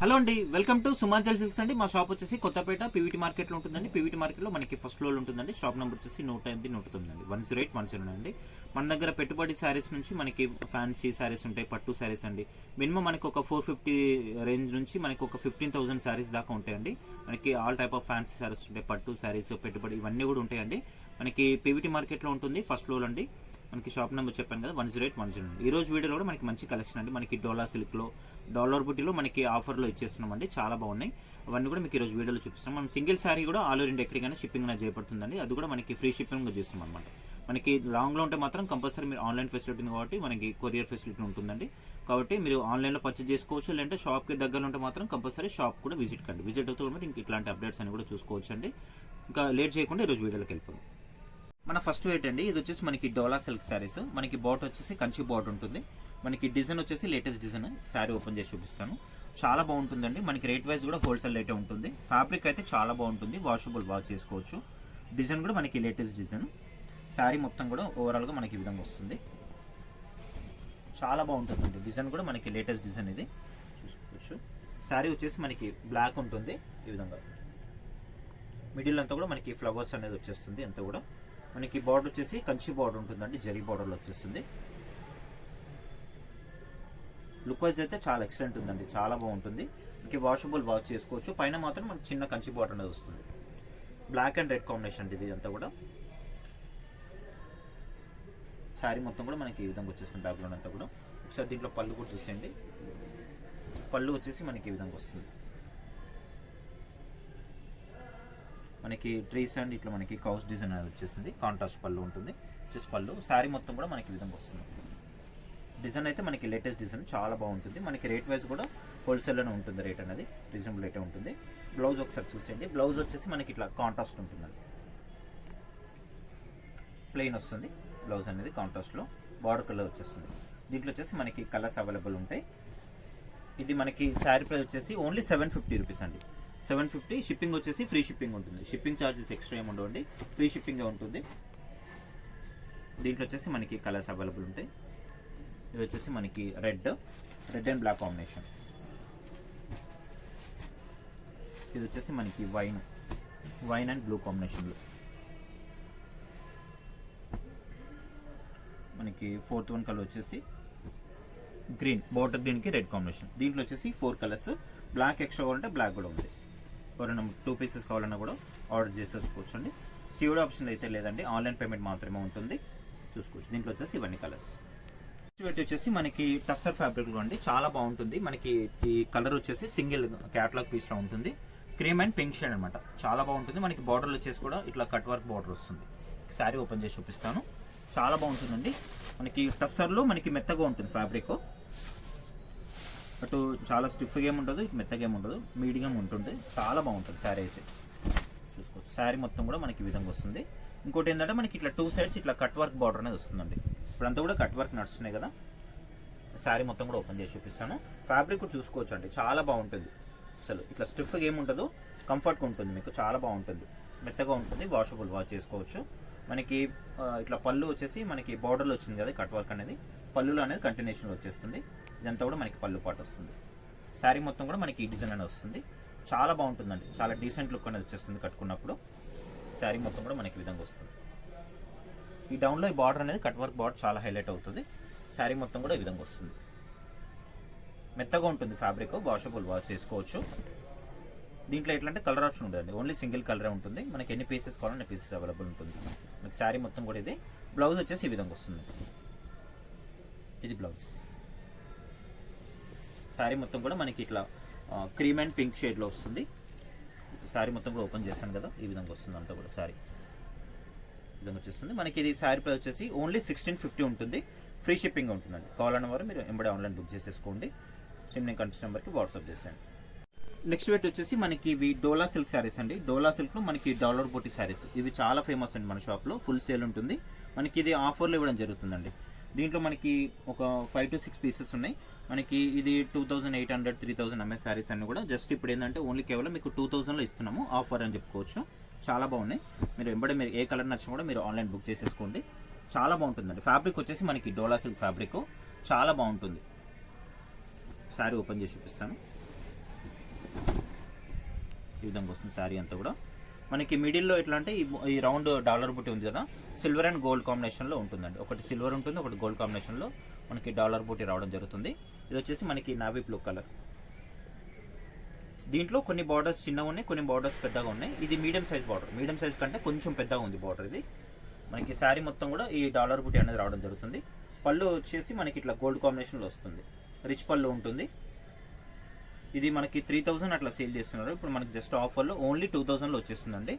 Hello అండి, welcome to సుమాంజల్ silks అండి. మా షాప్ వచ్చేసి కొత్తపేట పీవీటీ మార్కెట్లో ఉంటుందండి. పీవీటీ మార్కెట్లో మనకి ఫస్ట్ ఫ్లోర్ ఉంటుందండి. షాప్ నెంబర్ వచ్చేసి 108 109 అండి, 108 అండి. మన దగ్గర పెట్టుబడి శారీస్ నుంచి మనకి ఫ్యాన్సీ శారీస్ ఉంటాయి, పట్టు శారీస్ అండి. మినిమం మనకి ఒక 450 రేంజ్ నుంచి మనకి ఒక 15,000 శారీస్ దాకా ఉంటాయండి. మనకి all type of fancy saris ఉంటాయి, పట్టు శారీస్, పెట్టుబడి ఇవన్నీ కూడా ఉంటాయండి. మనకి పీవీటీ మార్కెట్లో ఉంటుంది, ఫస్ట్ ఫ్లోర్ అండి. మనకి షాప్ నెంబర్ చెప్పాను కదా, 108 ఈ రోజు వీడియోలో కూడా మనకి మంచి కలెక్షన్ అండి. మనకి డోలా సిల్క్లో, డాలర్ బుటీలో మనకి ఆఫర్లో ఇచ్చేస్తున్నామండి, చాలా బాగున్నాయి. అవన్నీ కూడా మీకు ఈరోజు వీడియోలో చూపిస్తాం. మనం సింగిల్ శారీ కూడా ఆల్ ఓవర్ ఇండియా ఎక్కడికైనా షిప్పింగ్ అనేది చేయబడుతుందండి. అది కూడా మనకి ఫ్రీ షిప్పింగ్ చేస్తాం అనమాట. మనకి లాంగ్లో ఉంటే మాత్రం కంపల్సరీ మీరు ఆన్లైన్ ఫెసిలిటీ ఉంది కాబట్టి మనకి కొరియర్ ఫెసిలిటీ ఉంటుందండి. కాబట్టి మీరు ఆన్లైన్లో పర్చేజ్ చేసుకోవచ్చు, లేదంటే షాప్కి దగ్గరలో ఉంటే మాత్రం కంపల్సరీ షాప్ కూడా విజిట్ అవుతూ ఉంటే ఇంక ఇట్లాంటి అప్డేట్స్ అని కూడా చూసుకోవచ్చు అండి. ఇంకా లేట్ చేయకుండా ఈరోజు వీడియోలోకి వెళ్ళిపోతాం. మన ఫస్ట్ వెయిట్ అండి, ఇది వచ్చేసి మనకి డోలా సిల్క్ శారీస్. మనకి బాట్ వచ్చేసి కంచి బాట్ ఉంటుంది. మనకి డిజైన్ వచ్చేసి లేటెస్ట్ డిజైన్. శారీ ఓపెన్ చేసి చూపిస్తాను. చాలా బాగుంటుందండి. మనకి రేట్ వైజ్ కూడా హోల్సేల్ రేటే ఉంటుంది. ఫ్యాబ్రిక్ అయితే చాలా బాగుంటుంది, వాషబుల్ వాష్ చేసుకోవచ్చు. డిజైన్ కూడా మనకి లేటెస్ట్ డిజైన్. శారీ మొత్తం కూడా ఓవరాల్గా మనకి ఈ విధంగా వస్తుంది. చాలా బాగుంటుందండి. డిజైన్ కూడా మనకి లేటెస్ట్ డిజైన్ ఇది చూసుకోవచ్చు. శారీ వచ్చేసి మనకి బ్లాక్ ఉంటుంది ఈ విధంగా. మిడిల్ అంతా కూడా మనకి ఫ్లవర్స్ అనేది వచ్చేస్తుంది. అంతా కూడా మనకి బార్డర్ వచ్చేసి కంచి బార్డర్ ఉంటుందండి, జరీ బార్డర్లో వచ్చేస్తుంది. లుక్ వైజ్ అయితే చాలా ఎక్సలెంట్ ఉందండి, చాలా బాగుంటుంది. మనకి వాషబుల్ వాష్ చేసుకోవచ్చు. పైన మాత్రం మనకి చిన్న కంచి బార్డర్ అనేది వస్తుంది. బ్లాక్ అండ్ రెడ్ కాంబినేషన్ అండి ఇది అంతా కూడా. శారీ మొత్తం కూడా మనకి ఈ విధంగా వచ్చేస్తుంది. బ్యాక్గ్రౌండ్ అంతా కూడా. ఒకసారి దీంట్లో పళ్ళు కూడా చూసేయండి. పళ్ళు వచ్చేసి మనకి ఈ విధంగా వస్తుంది. మనకి ట్రీస్ అండ్ ఇట్లా మనకి కౌస్ డిజైన్ అనేది వచ్చేసింది. కాంట్రాస్ట్ పళ్ళు ఉంటుంది వచ్చేసి పళ్ళు. శారీ మొత్తం కూడా మనకి ఈ విధంగా వస్తుంది. డిజైన్ అయితే మనకి లేటెస్ట్ డిజైన్, చాలా బాగుంటుంది. మనకి రేట్ వైజ్ కూడా హోల్సేల్లోనే ఉంటుంది. రేట్ అనేది రీజనబుల్ రేటే ఉంటుంది. బ్లౌజ్ ఒకసారి చూసేయండి. బ్లౌజ్ వచ్చేసి మనకి ఇట్లా కాంట్రాస్ట్ ఉంటుందండి, ప్లెయిన్ వస్తుంది బ్లౌజ్ అనేది. కాంట్రాస్ట్లో బార్డర్ కలర్ వచ్చేస్తుంది. దీంట్లో వచ్చేసి మనకి కలర్స్ అవైలబుల్ ఉంటాయి. ఇది మనకి శారీ ప్రైస్ వచ్చేసి ఓన్లీ 750 రూపీస్ అండి. 750. షిప్పింగ్ వచ్చేసి ఫ్రీ షిప్పింగ్ ఉంటుంది. షిప్పింగ్ ఛార్జెస్ ఎక్స్ట్రా ఏమి ఉండవండి, ఫ్రీ షిప్పింగ్ ఉంటుంది. దీంట్లో వచ్చేసి మనకి కలర్స్ అవైలబుల్ ఉంటాయి. ఇది వచ్చేసి మనకి రెడ్ అండ్ బ్లాక్ కాంబినేషన్. ఇది వచ్చేసి మనకి వైన్ అండ్ బ్లూ కాంబినేషన్లో. మనకి ఫోర్త్ వన్ కలర్ వచ్చేసి గ్రీన్, బార్డర్ గ్రీన్కి రెడ్ కాంబినేషన్. దీంట్లో వచ్చేసి 4 కలర్స్. బ్లాక్ ఎక్స్ట్రా కావాలంటే బ్లాక్ కూడా ఉంది. ఎవరైనా 2 పీసెస్ కావాలన్నా కూడా ఆర్డర్ చేసేసుకోవచ్చు అండి. సిఓడి ఆప్షన్ అయితే లేదండి, ఆన్లైన్ పేమెంట్ మాత్రమే ఉంటుంది. చూసుకోవచ్చు. దీంట్లో వచ్చేసి ఇవన్నీ కలర్స్. నెక్స్ట్ వచ్చేసి మనకి టస్సర్ ఫ్యాబ్రిక్లో అండి, చాలా బాగుంటుంది. మనకి ఈ కలర్ వచ్చేసి సింగిల్ క్యాటలాగ్ పీస్లో ఉంటుంది. క్రీమ్ అండ్ పింక్ షేడ్ అనమాట, చాలా బాగుంటుంది. మనకి బార్డర్లు వచ్చేసి కూడా ఇట్లా కట్ వర్క్ బార్డర్ వస్తుంది. శారీ ఓపెన్ చేసి చూపిస్తాను. చాలా బాగుంటుందండి. మనకి టస్సర్లో మనకి మెత్తగా ఉంటుంది ఫ్యాబ్రిక్. అటు చాలా స్టిఫ్గా ఏమి ఉండదు, ఇటు మెత్తగా ఏమి ఉండదు, మీడియం ఉంటుంది. చాలా బాగుంటుంది శారీ అయితే. చూసుకోవచ్చు. శారీ మొత్తం కూడా మనకి ఈ విధంగా వస్తుంది. ఇంకోటి ఏంటంటే మనకి ఇట్లా 2 సైడ్స్ ఇట్లా కట్ వర్క్ బార్డర్ అనేది వస్తుందండి. ఇప్పుడంతా కూడా కట్ వర్క్ నడుస్తున్నాయి కదా. శారీ మొత్తం కూడా ఓపెన్ చేసి చూపిస్తాను. ఫ్యాబ్రిక్ కూడా చూసుకోవచ్చు అండి, చాలా బాగుంటుంది. అసలు ఇట్లా స్టిఫ్గా ఏమి ఉండదు, కంఫర్ట్గా ఉంటుంది మీకు, చాలా బాగుంటుంది. మెత్తగా ఉంటుంది, వాషబుల్ వాష్ చేసుకోవచ్చు. మనకి ఇట్లా పళ్ళు వచ్చేసి మనకి బార్డర్లో వచ్చింది కదా కట్ వర్క్ అనేది, పళ్ళులో అనేది కంటిన్యూషన్ వచ్చేస్తుంది. ఇదంతా కూడా మనకి పళ్ళు పాటు వస్తుంది. శారీ మొత్తం కూడా మనకి ఈ డిజైన్ అనేది వస్తుంది. చాలా బాగుంటుందండి, చాలా డీసెంట్ లుక్ అనేది వచ్చేస్తుంది కట్టుకున్నప్పుడు. శారీ మొత్తం కూడా మనకి ఈ విధంగా వస్తుంది. ఈ డౌన్లో ఈ బార్డర్ అనేది కట్ వర్క్ బార్డర్ చాలా హైలైట్ అవుతుంది. శారీ మొత్తం కూడా ఈ విధంగా వస్తుంది. మెత్తగా ఉంటుంది ఫ్యాబ్రిక్, వాషబుల్ వాష్ చేసుకోవచ్చు. దీంట్లో ఎట్లంటే కలర్ ఆప్షన్ ఉండదండి, ఓన్లీ సింగిల్ కలరే ఉంటుంది. మనకి ఎన్ని పీసెస్ కావాలన్నా పీసెస్ అవైలబుల్ ఉంటుంది. మనకి శారీ మొత్తం కూడా ఇది. బ్లౌజ్ వచ్చేసి ఈ విధంగా వస్తుంది. ఇది బ్లౌజ్. శారీ మొత్తం కూడా మనకి ఇట్లా క్రీమ్ అండ్ పింక్ షేడ్లో వస్తుంది. శారీ మొత్తం కూడా ఓపెన్ చేస్తాను కదా, ఈ విధంగా వస్తుంది అంతా కూడా. శారీ ఈ విధంగా వచ్చేస్తుంది. మనకి ఇది శారీ ప్రైస్ వచ్చేసి ఓన్లీ 1650 ఉంటుంది. ఫ్రీ షిప్పింగ్ ఉంటుందండి. కావాలన్న వారు మీరు ఎంబడే ఆన్లైన్ బుక్ చేసేసుకోండి. నేను కనిపిస్తున్న నెంబర్కి వాట్సాప్ చేసేయండి. నెక్స్ట్ వెయిట్ వచ్చేసి మనకి ఇవి డోలా సిల్క్ శారీస్ అండి. డోలా సిల్క్లో మనకి డాలర్ బూటీ శారీస్, ఇవి చాలా ఫేమస్ అండి మన షాప్లో. ఫుల్ సేల్ ఉంటుంది. మనకి ఇది ఆఫర్లో ఇవ్వడం జరుగుతుందండి. దీంట్లో మనకి ఒక 5 to 6 పీసెస్ ఉన్నాయి. మనకి ఇది 2800, 3000 ఎంఎస్ శారీస్ అన్ని కూడా జస్ట్ ఇప్పుడు ఏంటంటే ఓన్లీ కేవలం మీకు 2000లో ఇస్తున్నాము, ఆఫర్ అని చెప్పుకోవచ్చు. చాలా బాగున్నాయి. మీరు మీరు ఏ కలర్ నచ్చినా కూడా మీరు ఆన్లైన్ బుక్ చేసేసుకోండి. చాలా బాగుంటుందండి. ఫ్యాబ్రిక్ వచ్చేసి మనకి డోలా సిల్క్ ఫ్యాబ్రిక్ చాలా బాగుంటుంది. శారీ ఓపెన్ చేసి చూపిస్తాను. విధంగా వస్తుంది శారీ అంతా కూడా. మనకి మిడిల్లో ఎట్లా అంటే ఈ రౌండ్ డాలర్ బుట్టి ఉంది కదా, సిల్వర్ అండ్ గోల్డ్ కాంబినేషన్లో ఉంటుందండి. ఒకటి సిల్వర్ ఉంటుంది, ఒకటి గోల్డ్ కాంబినేషన్లో మనకి డాలర్ బుట్టి రావడం జరుగుతుంది. ఇది వచ్చేసి మనకి నావీ బ్లూ కలర్. దీంట్లో కొన్ని బార్డర్స్ చిన్నగా ఉన్నాయి, కొన్ని బార్డర్స్ పెద్దగా ఉన్నాయి. ఇది medium size border, medium size కంటే కొంచెం పెద్దగా ఉంది బార్డర్. ఇది మనకి శారీ మొత్తం కూడా ఈ డాలర్ బుట్టి అనేది రావడం జరుగుతుంది. పళ్ళు వచ్చేసి మనకి ఇట్లా గోల్డ్ కాంబినేషన్లో వస్తుంది, రిచ్ పళ్ళు ఉంటుంది. ఇది మనకి 3000 అట్లా సేల్ చేస్తున్నారు. ఇప్పుడు మనకి జస్ట్ ఆఫర్లో ఓన్లీ 2000లో వచ్చేస్తుందండి.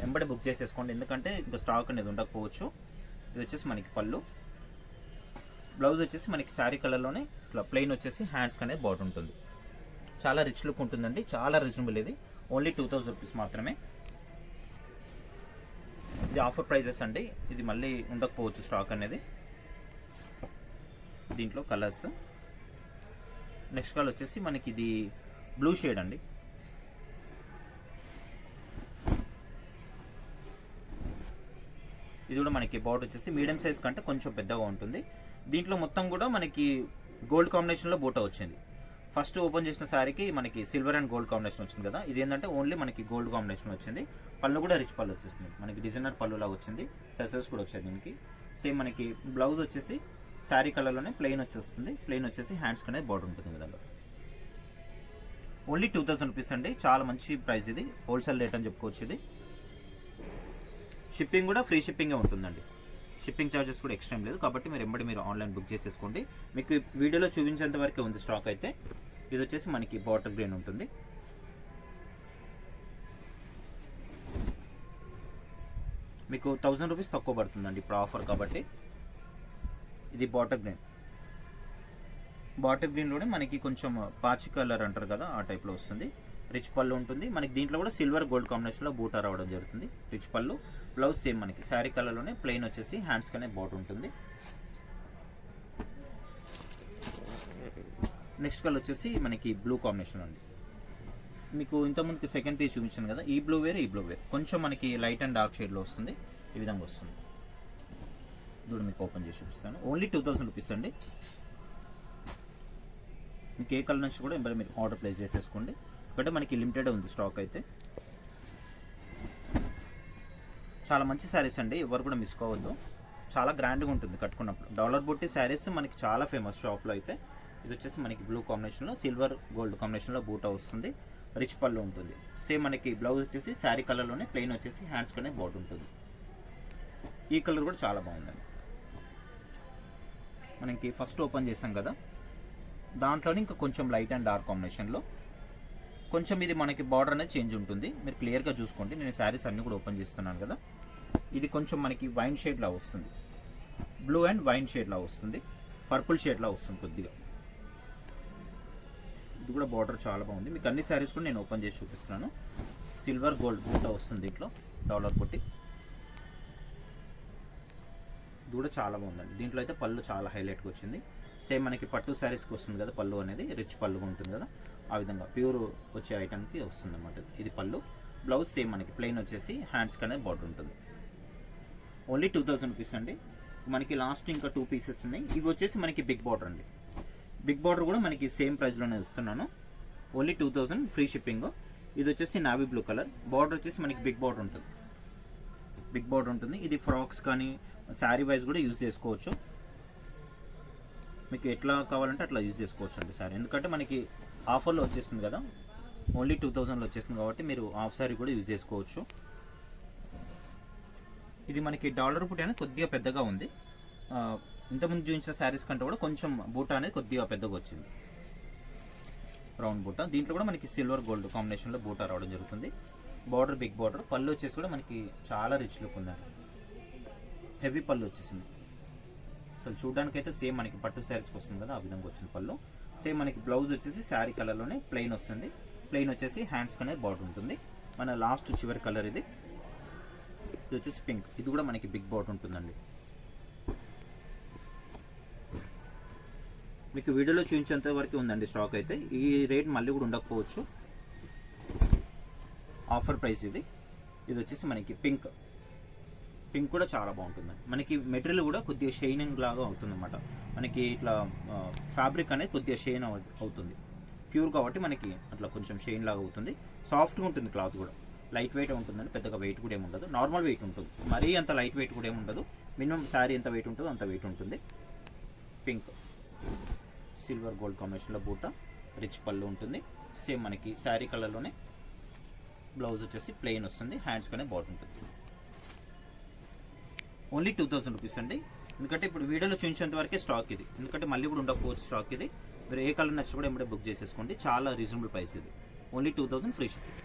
వెంబడి బుక్ చేసేసుకోండి, ఎందుకంటే ఇంకా స్టాక్ అనేది ఉండకపోవచ్చు. ఇది వచ్చేసి మనకి పళ్ళు. బ్లౌజ్ వచ్చేసి మనకి శారీ కలర్లోనే ఇట్లా ప్లెయిన్ వచ్చేసి హ్యాండ్స్కి అనేది బార్డర్ ఉంటుంది. చాలా రిచ్ లుక్ ఉంటుందండి, చాలా రీజనబుల్. ఇది ఓన్లీ 2000 రూపీస్ మాత్రమే. ఇది ఆఫర్ ప్రైజెస్ అండి, ఇది మళ్ళీ ఉండకపోవచ్చు స్టాక్ అనేది. దీంట్లో కలర్స్ నెక్స్ట్ కలర్ వచ్చేసి మనకి ఇది బ్లూ షేడ్ అండి. ఇది కూడా మనకి బార్డర్ వచ్చేసి మీడియం సైజ్ కంటే కొంచెం పెద్దగా ఉంటుంది. దీంట్లో మొత్తం కూడా మనకి గోల్డ్ కాంబినేషన్లో బూటా వచ్చింది. ఫస్ట్ ఓపెన్ చేసిన శారీకి మనకి సిల్వర్ అండ్ గోల్డ్ కాంబినేషన్ వచ్చింది కదా, ఇది ఏంటంటే ఓన్లీ మనకి గోల్డ్ కాంబినేషన్ వచ్చింది. పళ్ళు కూడా రిచ్ పళ్ళు వచ్చేసింది, మనకి డిజైనర్ పళ్ళులా వచ్చింది. టెసల్స్ కూడా వచ్చాయి దీనికి. సేమ్ మనకి బ్లౌజ్ వచ్చేసి శారీ కలర్లోనే ప్లెయిన్ వచ్చేస్తుంది. ప్లెయిన్ వచ్చేసి హ్యాండ్స్ అనేది బార్డర్ ఉంటుంది విధంగా. ఓన్లీ 2000 రూపీస్ అండి, చాలా మంచి ప్రైస్. ఇది హోల్సేల్ రేట్ అని చెప్పుకోవచ్చు. ఇది షిప్పింగ్ కూడా ఫ్రీ షిప్పింగే ఉంటుందండి, షిప్పింగ్ ఛార్జెస్ కూడా ఎక్స్ట్రా లేదు. కాబట్టి మీరు ఆన్లైన్ బుక్ చేసేసుకోండి. మీకు వీడియోలో చూపించేంత వరకే ఉంది స్టాక్ అయితే. ఇది వచ్చేసి మనకి బాటిల్ గ్రీన్ ఉంటుంది. మీకు 1000 రూపీస్ తక్కువ పడుతుందండి ఇప్పుడు ఆఫర్ కాబట్టి. ఇది బాటిల్ గ్రీన్. బాటిల్ గ్రీన్లోనే మనకి కొంచెం పాచి కలర్ అంటారు కదా, ఆ టైప్లో వస్తుంది. రిచ్ పళ్ళు ఉంటుంది. మనకి దీంట్లో కూడా సిల్వర్ గోల్డ్ కాంబినేషన్లో బూటా రావడం జరుగుతుంది. రిచ్ పళ్ళు. బ్లౌజ్ సేమ్ మనకి శారీ కలర్లోనే ప్లెయిన్ వచ్చేసి హ్యాండ్స్ కనే బార్డర్ ఉంటుంది. నెక్స్ట్ కలర్ వచ్చేసి మనకి బ్లూ కాంబినేషన్ అండి. మీకు ఇంతకుముందుకు సెకండ్ పీస్ చూపించాను కదా, ఈ బ్లూ వేర్, ఈ బ్లూ వేర్ కొంచెం మనకి లైట్ అండ్ డార్క్ షేడ్లో వస్తుంది. ఈ విధంగా వస్తుంది. ఇది మీకు ఓపెన్ చేసి చూపిస్తాను. ఓన్లీ 2000 రూపీస్ అండి. మీకు ఏ కలర్ నుంచి కూడా మీరు ఆర్డర్ ప్లేస్ చేసేసుకోండి, ఎందుకంటే మనకి లిమిటెడ్ ఉంది స్టాక్ అయితే. చాలా మంచి శారీస్ అండి, ఎవరు కూడా మిస్ కావద్దు. చాలా గ్రాండ్గా ఉంటుంది కట్టుకున్నప్పుడు. డాలర్ బుట్టి శారీస్ మనకి చాలా ఫేమస్ షాప్లో అయితే. ఇది వచ్చేసి మనకి బ్లూ కాంబినేషన్లో సిల్వర్ గోల్డ్ కాంబినేషన్లో బూటా వస్తుంది. రిచ్ పళ్ళు ఉంటుంది. సేమ్ మనకి బ్లౌజ్ వచ్చేసి శారీ కలర్లోనే ప్లెయిన్ వచ్చేసి హ్యాండ్స్ కనే బార్డర్ ఉంటుంది. ఈ కలర్ కూడా చాలా బాగుందండి. మనకి ఫస్ట్ ఓపెన్ చేసాం కదా, దాంట్లోనే ఇంకా కొంచెం లైట్ అండ్ డార్క్ కాంబినేషన్లో కొంచెం ఇది మనకి బార్డర్ అనేది చేంజ్ ఉంటుంది. మీరు క్లియర్గా చూసుకోండి. నేను శారీస్ అన్నీ కూడా ఓపెన్ చేస్తున్నాను కదా. ఇది కొంచెం మనకి వైన్ షేడ్లా వస్తుంది, బ్లూ అండ్ వైన్ షేడ్లా వస్తుంది, పర్పుల్ షేడ్లా వస్తుంది కొద్దిగా. ఇది కూడా బార్డర్ చాలా బాగుంది. మీకు అన్ని శారీస్ కూడా నేను ఓపెన్ చేసి చూపిస్తున్నాను. సిల్వర్ గోల్డ్ బూటా వస్తుంది దీంట్లో, డాలర్ బుట్టి. ఇది కూడా చాలా బాగుందండి. దీంట్లో అయితే పళ్ళు చాలా హైలైట్గా వచ్చింది. సేమ్ మనకి పట్టు శారీస్కి వస్తుంది కదా పళ్ళు అనేది, రిచ్ పళ్ళుగా ఉంటుంది కదా, ఆ విధంగా ప్యూర్ వచ్చే ఐటమ్కి వస్తుంది అన్నమాట. ఇది పళ్ళు. బ్లౌజ్ సేమ్ మనకి ప్లెయిన్ వచ్చేసి హ్యాండ్స్కి అనేది బార్డర్ ఉంటుంది. ఓన్లీ 2000 రూపీస్ అండి. మనకి లాస్ట్ ఇంకా 2 పీసెస్ ఉన్నాయి. ఇవి వచ్చేసి మనకి బిగ్ బార్డర్ అండి. బిగ్ బార్డర్ కూడా మనకి సేమ్ ప్రైస్లోనే ఇస్తున్నాను. Only 2000 free shipping. ఇది వచ్చేసి నావీ బ్లూ కలర్. బార్డర్ వచ్చేసి మనకి బిగ్ బార్డర్ ఉంటుంది, బిగ్ బార్డర్ ఉంటుంది. ఇది ఫ్రాక్స్ కానీ శారీ వైజ్ కూడా యూజ్ చేసుకోవచ్చు. మీకు ఎట్లా కావాలంటే అట్లా యూజ్ చేసుకోవచ్చు అండి శారీ, ఎందుకంటే మనకి ఆఫర్లో వచ్చేస్తుంది కదా, ఓన్లీ 2000లో వచ్చేస్తుంది కాబట్టి మీరు హాఫ్ శారీ కూడా యూజ్ చేసుకోవచ్చు. ఇది మనకి డాలర్ బూటా అనేది కొద్దిగా పెద్దగా ఉంది. ఇంతకుముందు చూపించిన శారీస్ కంటే కూడా కొంచెం బూటా అనేది కొద్దిగా పెద్దగా వచ్చింది, రౌండ్ బూటా. దీంట్లో కూడా మనకి సిల్వర్ గోల్డ్ కాంబినేషన్లో బూటా రావడం జరుగుతుంది. Border big border. పళ్ళు వచ్చేసి కూడా మనకి చాలా రిచ్ లుక్ ఉందండి, హెవీ పళ్ళు వచ్చేసింది. అసలు చూడడానికైతే సేమ్ మనకి పట్టు శారీస్కి వస్తుంది కదా, ఆ విధంగా వచ్చింది పళ్ళు. సేమ్ మనకి బ్లౌజ్ వచ్చేసి శారీ కలర్లోనే ప్లెయిన్ వస్తుంది. ప్లెయిన్ వచ్చేసి హ్యాండ్స్కి అనేది బార్డర్ ఉంటుంది. మన లాస్ట్ చివరి కలర్ ఇది. ఇది వచ్చేసి పింక్. ఇది కూడా మనకి బిగ్ బార్డర్ ఉంటుందండి. మీకు వీడియోలో చూపించేంత వరకు ఉందండి స్టాక్ అయితే. ఈ రేట్ మళ్ళీ కూడా ఉండకపోవచ్చు, ఆఫర్ ప్రైస్ ఇది. ఇది వచ్చేసి మనకి పింక్. పింక్ కూడా చాలా బాగుంటుందండి. మనకి మెటీరియల్ కూడా కొద్దిగా షైనింగ్ లాగా అవుతుంది అన్నమాట. మనకి ఇట్లా ఫ్యాబ్రిక్ అనేది కొద్దిగా షైన్ అవుతుంది. ప్యూర్ కాబట్టి మనకి అట్లా కొంచెం షైన్ లాగా అవుతుంది. సాఫ్ట్గా ఉంటుంది క్లాత్ కూడా, లైట్ వెయిట్ ఉంటుందండి, పెద్దగా వెయిట్ కూడా ఏమి ఉండదు, నార్మల్ వెయిట్ ఉంటుంది, మరీ అంత లైట్ వెయిట్ కూడా ఏమి ఉండదు. మినిమం శారీ ఎంత వెయిట్ ఉంటుందో అంత వెయిట్ ఉంటుంది. పింక్ సిల్వర్ గోల్డ్ కాంబినేషన్లో బూట, రిచ్ పళ్ళు ఉంటుంది. సేమ్ మనకి శారీ కలర్లోనే బ్లౌజ్ వచ్చేసి ప్లెయిన్ వస్తుంది, హ్యాండ్స్ కానీ బాట్ ఉంటుంది. ఓన్లీ 2000 రూపీస్ అండి. ఎందుకంటే ఇప్పుడు వీడియోలో చూపించేంత వరకే స్టాక్ ఇది, ఎందుకంటే మళ్ళీ కూడా ఉండకపోవచ్చు స్టాక్ ఇది. మీరు ఏ కలర్ నచ్చి కూడా ఏమిటే బుక్ చేసేసుకోండి, చాలా రీజనబుల్ ప్రైస్ ఇది. Only 2000 free shipping.